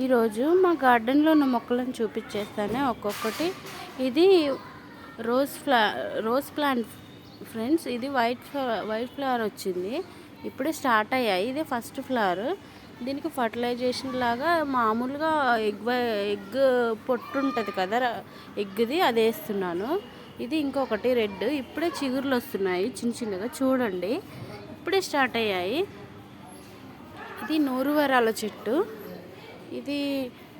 ఈరోజు మా గార్డెన్లో ఉన్న మొక్కలను చూపించేస్తానే ఒక్కొక్కటి. ఇది రోజ్ ప్లాంట్ ఫ్రెండ్స్. ఇది వైట్ ఫ్లవర్ వచ్చింది, ఇప్పుడే స్టార్ట్ అయ్యాయి. ఇది ఫస్ట్ ఫ్లవర్. దీనికి ఫర్టిలైజేషన్ లాగా మామూలుగా ఎగ్ పొట్టు ఉంటుంది కదా, ఎగ్ది అది వేస్తున్నాను. ఇది ఇంకొకటి రెడ్, ఇప్పుడే చిగుర్లు వస్తున్నాయి చిన్న చిన్నగా, చూడండి ఇప్పుడే స్టార్ట్ అయ్యాయి. ఇది నూరువరాల చెట్టు. ఇది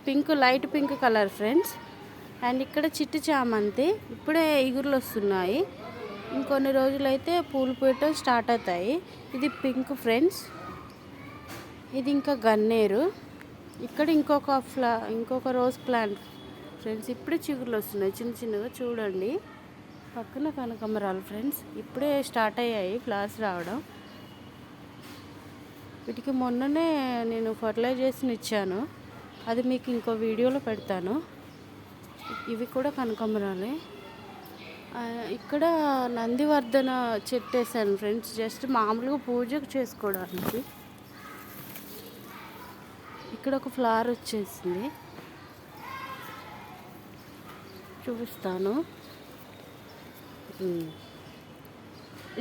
pink, light pink colour friends. And ఇక్కడ చిట్టి చామంతి, ఇప్పుడే ఇగుర్లు వస్తున్నాయి. ఇంకొన్ని రోజులైతే పూలు పూయటం స్టార్ట్ అవుతాయి. ఇది పింక్ ఫ్రెండ్స్. ఇది ఇంకా గన్నేరు. ఇక్కడ ఇంకొక రోజ్ ప్లాంట్ ఫ్రెండ్స్. ఇప్పుడే చిగుర్లు వస్తున్నాయి చిన్న చిన్నగా, చూడండి. పక్కన కనకాంబరాలు ఫ్రెండ్స్, ఇప్పుడే స్టార్ట్ అయ్యాయి ఫ్లవర్స్ రావడం. వీటికి మొన్ననే నేను ఫర్టిలైజేషన్ ఇచ్చాను, అది మీకు ఇంకో వీడియోలో పెడతాను. ఇవి కూడా కనకాంబరాలే. ఇక్కడ నందివర్ధన చెట్టు వేసాను ఫ్రెండ్స్, జస్ట్ మామూలుగా పూజకు చేసుకోవడానికి. ఇక్కడ ఒక ఫ్లవర్ వచ్చేసింది, చూపిస్తాను.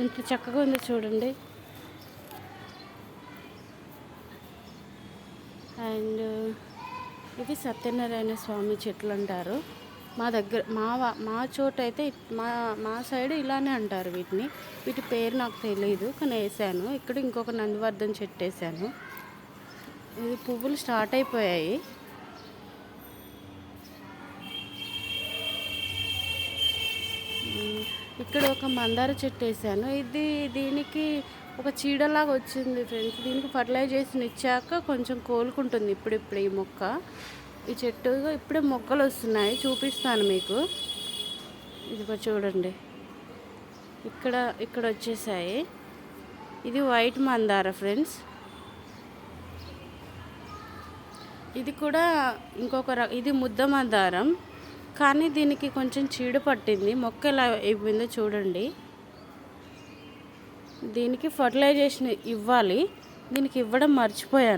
ఇంత చక్కగా ఉంది చూడండి. అండ్ ఇవి సత్యనారాయణ స్వామి చెట్లు అంటారు మా దగ్గర. మా చోట అయితే మా సైడ్ ఇలానే అంటారు వీటిని. వీటి పేరు నాకు తెలియదు, కానీ వేసాను. ఇక్కడ ఇంకొక నందివర్ధన్ చెట్టు వేసాను. ఇది పువ్వులు స్టార్ట్ అయిపోయాయి. ఇక్కడ ఒక మందార చెట్టు వేసాను. దీనికి ఒక చీడలాగా వచ్చింది ఫ్రెండ్స్. దీనికి ఫర్టిలైజేషన్ ఇచ్చాక కొంచెం కోలుకుంటుంది ఇప్పుడిప్పుడు ఈ మొక్క. ఈ చెట్టు ఇప్పుడే మొక్కలు వస్తున్నాయి, చూపిస్తాను మీకు. ఇదిగో చూడండి, ఇక్కడ వచ్చేసాయి. ఇది వైట్ మందార ఫ్రెండ్స్. ఇది కూడా ఇది ముద్ద మందారం, కానీ దీనికి కొంచెం చీడ పట్టింది. మొక్క ఎలా అయిపోయిందో చూడండి. దీనికి ఫర్టిలైజేషన్ ఇవ్వాలి, దీనికి ఇవ్వడం మర్చిపోయాను.